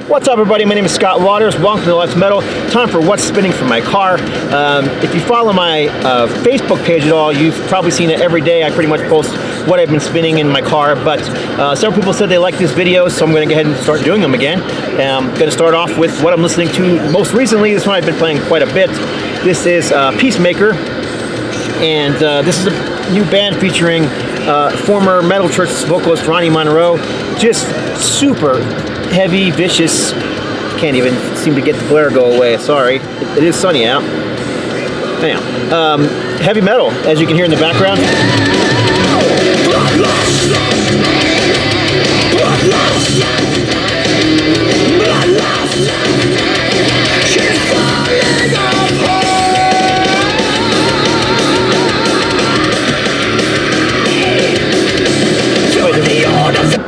What's up, everybody? My name is Scott Waters. Welcome to Let's Metal. Time for what's spinning for my car. If you follow my Facebook page at all, you've probably seen it every day. I pretty much post what I've been spinning in my car, but several people said they like this video, so I'm going to go ahead and start doing them again. I'm going to start off with what I'm listening to most recently. This one I've been playing quite a bit. This is Peacemaker, and this is a new band featuring former Metal Church vocalist Ronnie Monroe. Just super heavy, vicious. Can't even seem to get the glare go away. Sorry, it is sunny out. Anyhow, heavy metal, as you can hear in the background.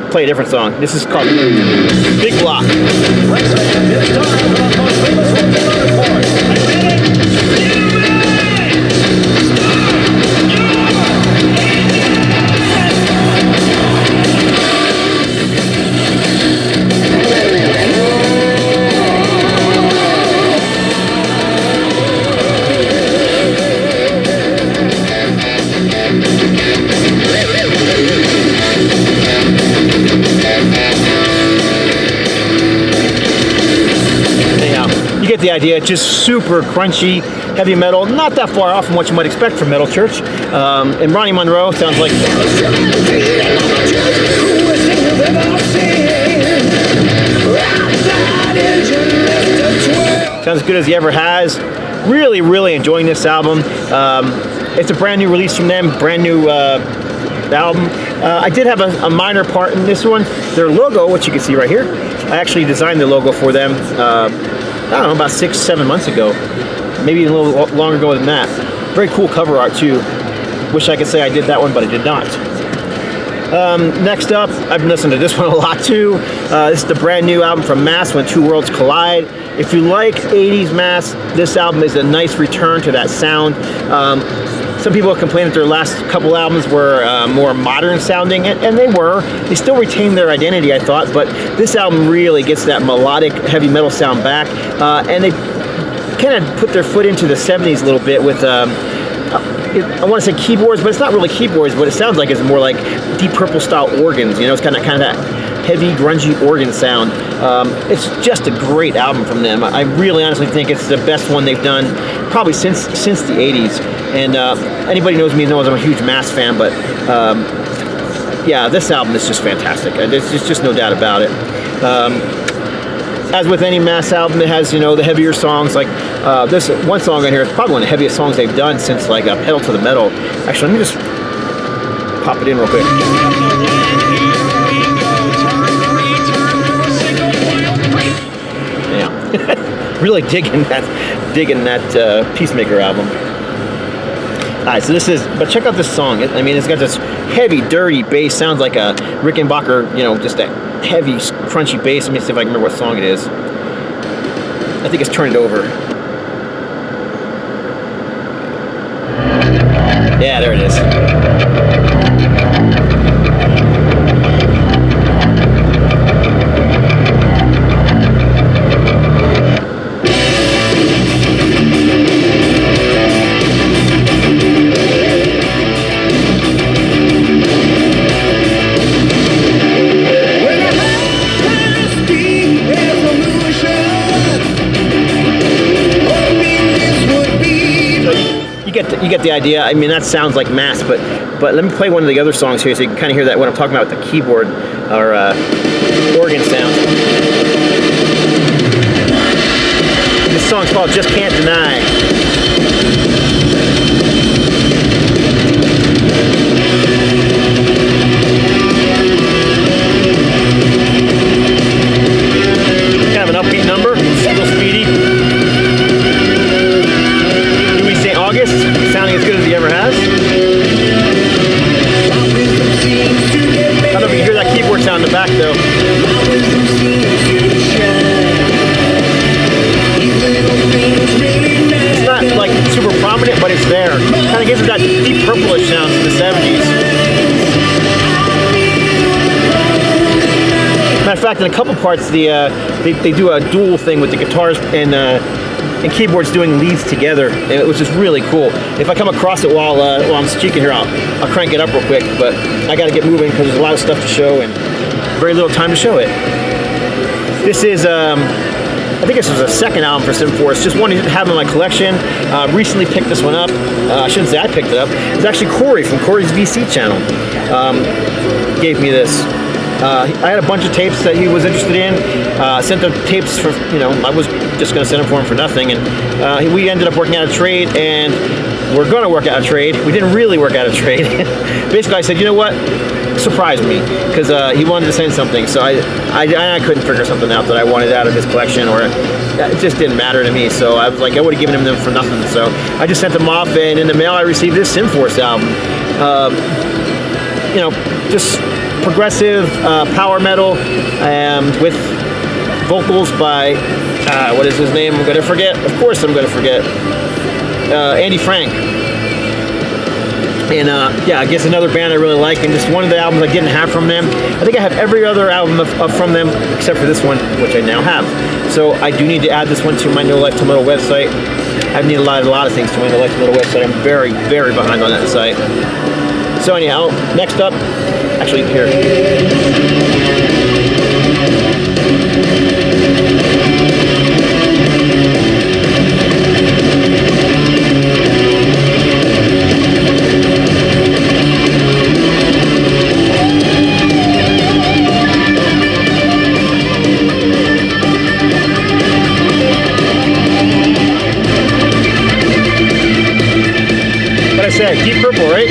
Play a different song. This is called Big Block. Get the idea. Just super crunchy, heavy metal, not that far off from what you might expect from Metal Church. And Ronnie Monroe sounds like sounds as good as he ever has. Really enjoying this album. It's a brand new release from them, brand new album. I did have a minor part in this one. Their logo, which you can see right here, I actually designed the logo for them I don't know, about 6-7 months ago. Maybe even a little longer ago than that. Very cool cover art too. Wish I could say I did that one, but I did not. Next up, I've been listening to this one a lot too. This is the brand new album from Mass, When Two Worlds Collide. If you like 80s Mass, this album is a nice return to that sound. Some people have complained that their last couple albums were more modern sounding, and they were. They still retained their identity, I thought, but this album really gets that melodic heavy metal sound back, and they kind of put their foot into the 70s a little bit with, I want to say keyboards, but it's not really keyboards. What it sounds like is more like Deep Purple style organs, you know, it's kind of that heavy, grungy organ sound. It's just a great album from them. I really honestly think it's the best one they've done probably since the 80s. And anybody who knows me knows I'm a huge Mass fan, but yeah, this album is just fantastic. There's just no doubt about it. As with any Mass album, it has, you know, the heavier songs. Like this one song on here is probably one of the heaviest songs they've done since like Pedal to the Metal. Actually, let me just pop it in real quick. Yeah, really digging that Peacemaker album. Alright, so this is, but check out this song. I mean, it's got this heavy, dirty bass. Sounds like a Rickenbacker, you know, just that heavy, crunchy bass. Let me see if I can remember what song it is. I think it's Turn It Over. Yeah, there it is. You get the idea. I mean, that sounds like Mass, but let me play one of the other songs here so you can kind of hear that, what I'm talking about with the keyboard or organ sound. This song's called Just Can't Deny. back though. It's not like super prominent, but it's there. Kind of gives it that deep purplish sound to the 70s. Matter of fact, in a couple parts, they do a dual thing with the guitars and keyboards doing leads together, and it was just really cool. If I come across it while I'm speaking here, I'll crank it up real quick, but I got to get moving because there's a lot of stuff to show and very little time to show it. This is, I think this was a second album for Sim4. Just one I didn't have in my collection. Recently picked this one up. I shouldn't say I picked it up. It's actually Corey from Corey's VC channel. Gave me this. I had a bunch of tapes that he was interested in. Sent the tapes for, I was just going to send them for him for nothing. And we ended up working out a trade, and we're going to work out a trade. We didn't really work out a trade. Basically, I said, you know what? Surprised me, because he wanted to send something. So I couldn't figure something out that I wanted out of his collection, or it just didn't matter to me. So I was like, I would have given him them for nothing. So I just sent them off, and in the mail I received this Sim4 album. Just progressive power metal with vocals by what is his name? I'm gonna forget. Of course I'm gonna forget. Andy Frank. And I guess another band I really like, and just one of the albums I didn't have from them. I think I have every other album from them except for this one, which I now have. So I do need to add this one to my No Life to Metal website. I need a lot of things to my No Life to Metal website. I'm very, very behind on that site. So anyhow, next up, actually here. What I said, deep purple, right?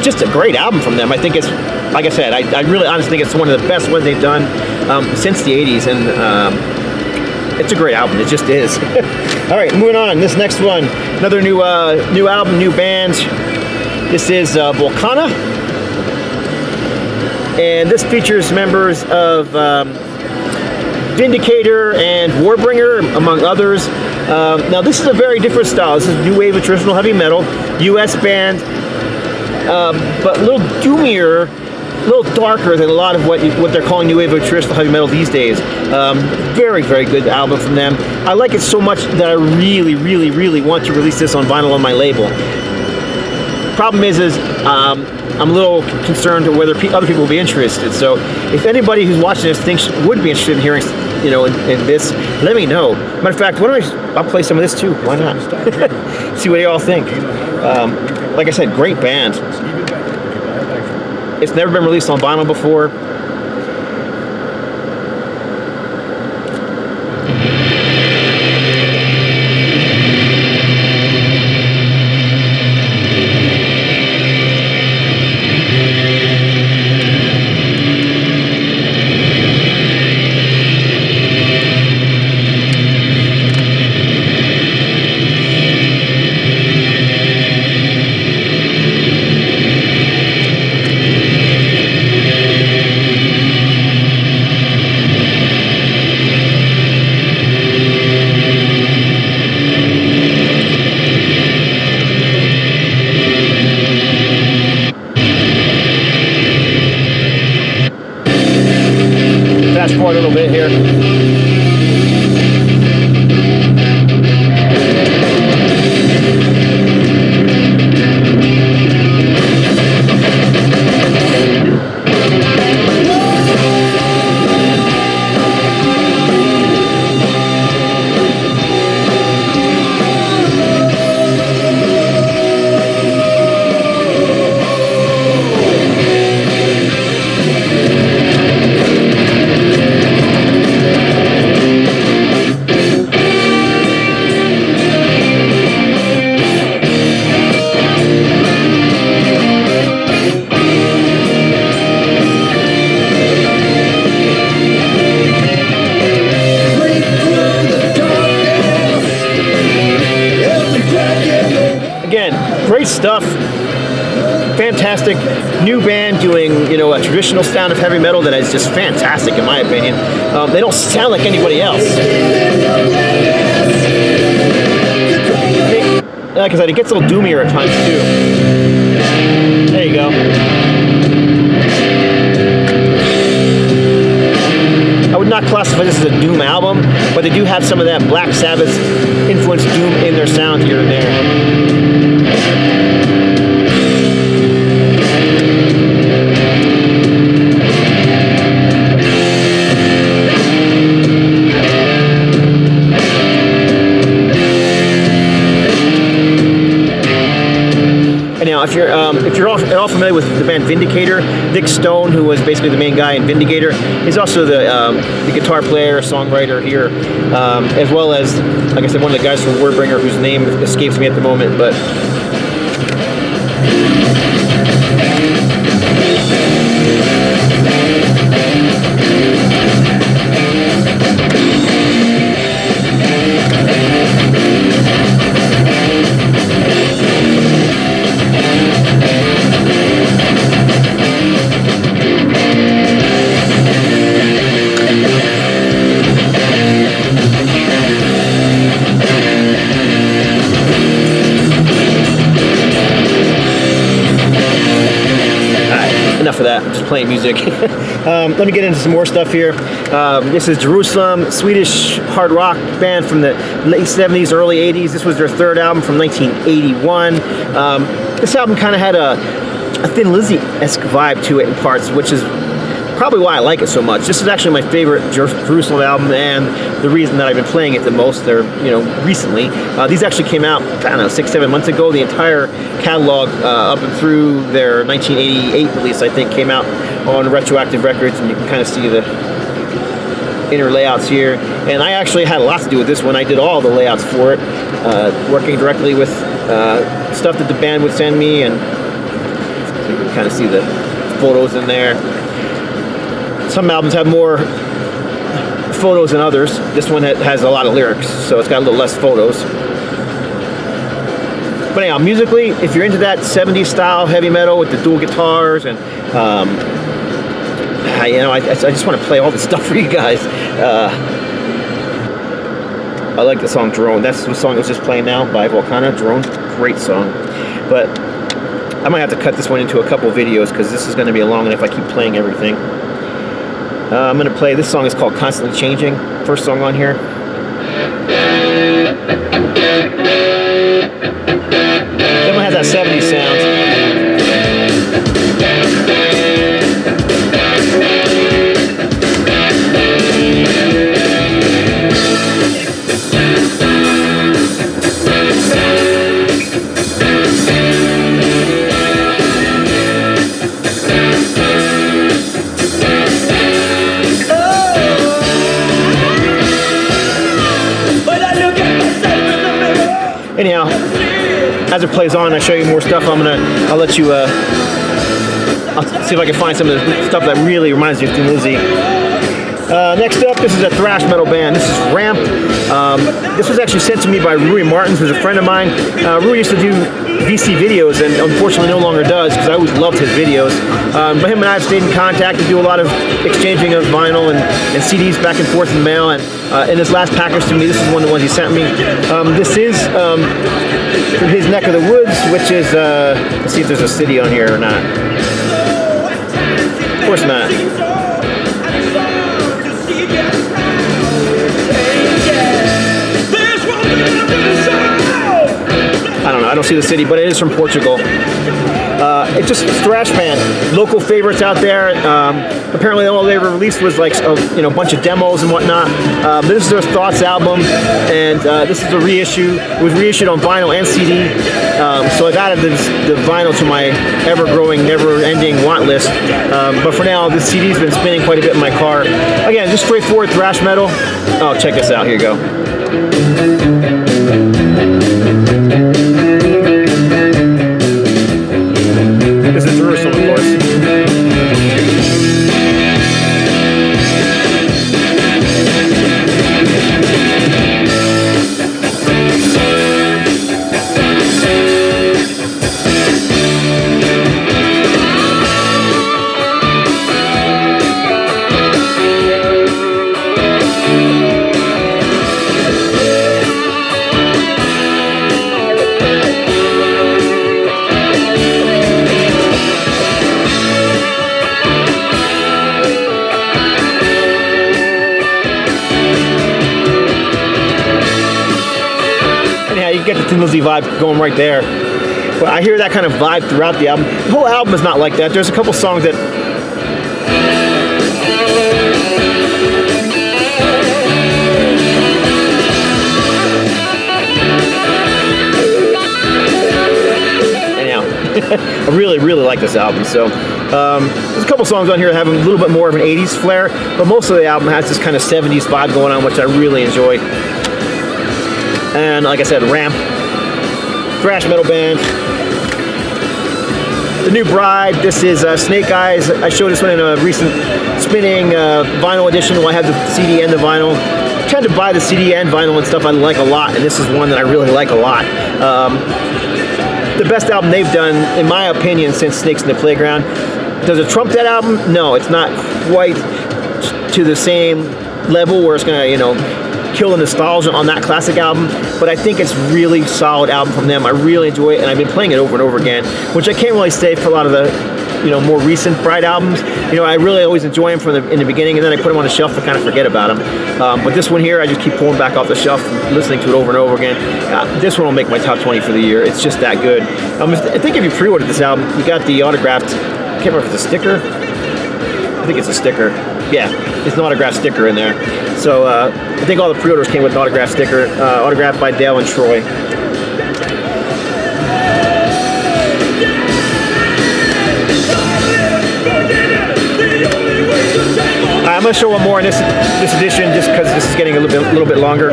Just a great album from them. I think it's, like I said, I really honestly think it's one of the best ones they've done since the 80s, and it's a great album. It just is. All right, moving on. This next one, another new album, new band. This is Vulcano, and this features members of Vindicator and Warbringer, among others. Now, this is a very different style. This is new wave of traditional heavy metal, U.S. band. But a little doomier, a little darker than a lot of what they're calling new wave of traditional heavy metal these days. Very, very good album from them. I like it so much that I really, really, really want to release this on vinyl on my label. Problem is I'm a little concerned to whether other people will be interested. So if anybody who's watching this would be interested in hearing, in this, let me know. Matter of fact, I'll play some of this too. Why not? See what you all think. Like I said, great band. It's never been released on vinyl before. great stuff. Fantastic new band doing, you know, a traditional sound of heavy metal that is just fantastic in my opinion. They don't sound like anybody else. Like I said, it gets a little doomier at times too. There you go. I would not classify this as a doom album, but they do have some of that Black Sabbath influenced doom in their sound here and there. Now, if you're at all familiar with the band Vindicator, Nick Stone, who was basically the main guy in Vindicator, is also the guitar player, songwriter here, as well as, like I said, one of the guys from Wordbringer, whose name escapes me at the moment, but. Enough of that, I'm just playing music. Let me get into some more stuff here. This is Jerusalem, Swedish hard rock band from the late 70s, early 80s. This was their third album from 1981. This album kind of had a Thin Lizzy-esque vibe to it in parts, which is probably why I like it so much. This is actually my favorite Jerusalem album, and the reason that I've been playing it the most there, recently. These actually came out, I don't know, 6-7 months ago. The entire catalog up and through their 1988 release, I think, came out on Retroactive Records, and you can kind of see the inner layouts here. And I actually had a lot to do with this one. I did all the layouts for it, working directly with stuff that the band would send me, and so you can kind of see the photos in there. Some albums have more photos than others. This one has a lot of lyrics, so it's got a little less photos. But anyhow, musically, if you're into that 70s style heavy metal with the dual guitars, and I just want to play all the stuff for you guys. I like the song Drone. That's the song I was just playing now by Vulcano. Drone, great song. But I might have to cut this one into a couple videos because this is going to be long enough if I keep playing everything. I'm going to play, this song is called Constantly Changing, first song on here. Definitely has that 70s sound. Anyhow, as it plays on, I show you more stuff. I'll let you. I'll see if I can find some of the stuff that really reminds me of Thin Lizzy. Next up, this is a thrash metal band. This is Ramp. This was actually sent to me by Rui Martins, who's a friend of mine. Rui used to do VC videos, and unfortunately no longer does, because I always loved his videos. But him and I have stayed in contact and do a lot of exchanging of vinyl and CDs back and forth in the mail. And in this last package to me, this is one of the ones he sent me. This is from his neck of the woods, which is, let's see if there's a city on here or not. Of course not. I don't know, I don't see the city, but it is from Portugal. It's just a thrash band. Local favorites out there. Apparently all they ever released was like a bunch of demos and whatnot. But this is their Thoughts album, and this is a reissue. It was reissued on vinyl and CD. So I've added the vinyl to my ever-growing, never-ending want list. But for now, this CD's been spinning quite a bit in my car. Again, just straightforward thrash metal. Oh, check this out. Here you go. This is Jerusalem, of course. Thin Lizzy vibe going right there. But I hear that kind of vibe throughout the album. The whole album is not like that. There's a couple songs that I really, really like this album. So there's a couple songs on here that have a little bit more of an 80s flair, but most of the album has this kind of 70s vibe going on, which I really enjoy. And like I said, Ramp, thrash metal band. The New Bride, this is Snake Eyes. I showed this one in a recent spinning vinyl edition where I had the CD and the vinyl. I tend to buy the CD and vinyl and stuff I like a lot, and this is one that I really like a lot. The best album they've done, in my opinion, since Snakes in the Playground. Does it trump that album? No, it's not quite to the same level where it's gonna, kill the nostalgia on that classic album, but I think it's really solid album from them. I really enjoy it, and I've been playing it over and over again, which I can't really say for a lot of the more recent Bride albums. I really always enjoy them in the beginning, and then I put them on the shelf and kind of forget about them. But this one here, I just keep pulling back off the shelf and listening to it over and over again. This one will make my top 20 for the year. It's just that good. I think if you pre-ordered this album, you got the autographed, I can't remember if it's a sticker. I think it's a sticker. Yeah, it's an autographed sticker in there. So I think all the pre-orders came with an autographed sticker, autographed by Dale and Troy. I'm going to show one more in this edition just because this is getting a little bit longer.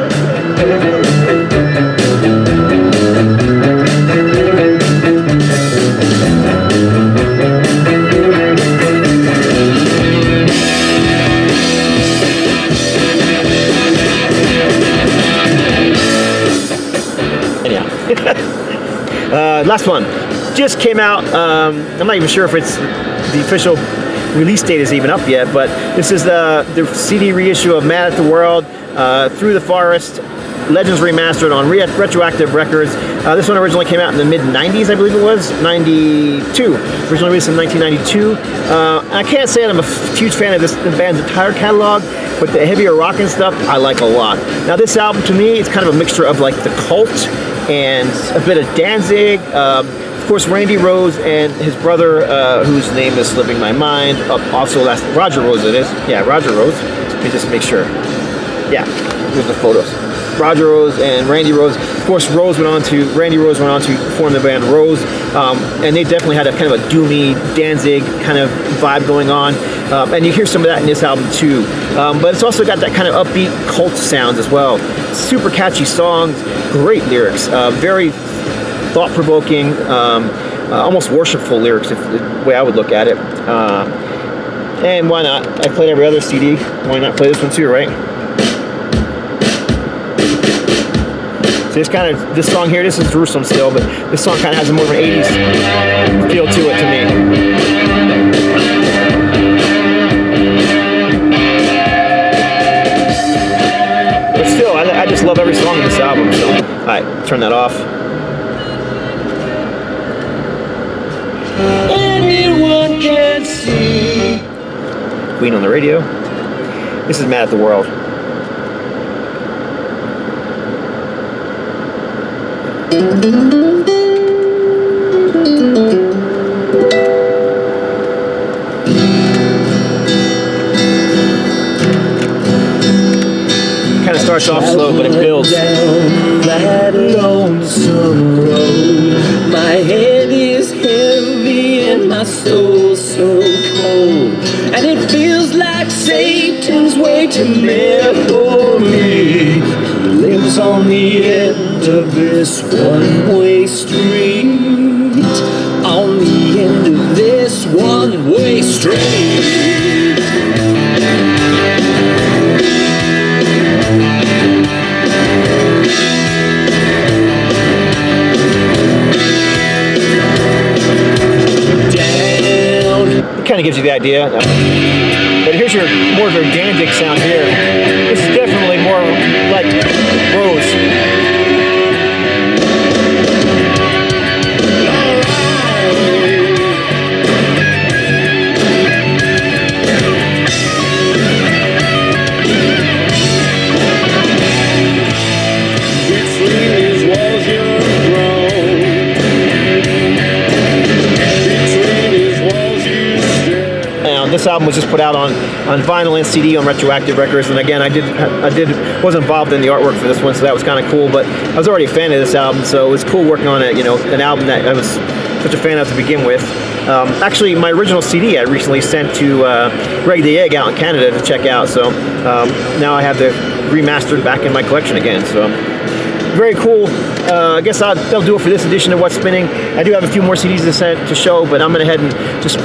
Anyhow. Last one. Just came out. I'm not even sure if it's the official release date is even up yet, but this is the CD reissue of Mad at the World, Through the Forest, Legends Remastered on Retroactive Records. This one originally came out in the mid-90s, I believe it was, 92. Originally released in 1992. I can't say that I'm a huge fan of the band's entire catalog, but the heavier rock and stuff, I like a lot. Now this album, to me, it's kind of a mixture of like the Cult and a bit of Danzig. Of course, Randy Rose and his brother, whose name is slipping my mind, also Roger Rose it is. Yeah, Roger Rose. Let me just make sure. Yeah, here's the photos. Roger Rose and Randy Rose. Of course, Randy Rose went on to form the band Rose, and they definitely had a kind of a doomy Danzig kind of vibe going on. And you hear some of that in this album too. But it's also got that kind of upbeat Cult sounds as well. Super catchy songs, great lyrics, very thought-provoking, almost worshipful lyrics, if the way I would look at it. And why not? I played every other CD. Why not play this one too, right? So this song here, this is Jerusalem still, but this song kind of has more of an 80s feel to it to me. But still, I just love every song in this album. So, all right, turn that off. Anyone can see. Queen on the radio. This is Mad at the World. Kind of starts off slow, but it builds. Down that lonesome road. My head is heavy and my soul so cold, and it feels like Satan's waiting there for me. He lives on the end of this one-way street. On the end of this one-way street. Kind of gives you the idea. But here's more of your Danzig sound here. This is definitely more like Rose. Between these walls, you're album was just put out on vinyl and CD on Retroactive Records, and again, I was involved in the artwork for this one, so that was kind of cool. But I was already a fan of this album, so it was cool working on an album that I was such a fan of to begin with. Actually, my original CD I recently sent to Greg the Egg out in Canada to check out, so now I have the remastered back in my collection again. So very cool. I guess that'll do it for this edition of What's Spinning. I do have a few more CDs to show, but I'm going to head and just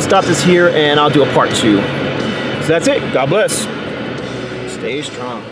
stop this here, and I'll do a part 2. So that's it. God bless. Stay strong.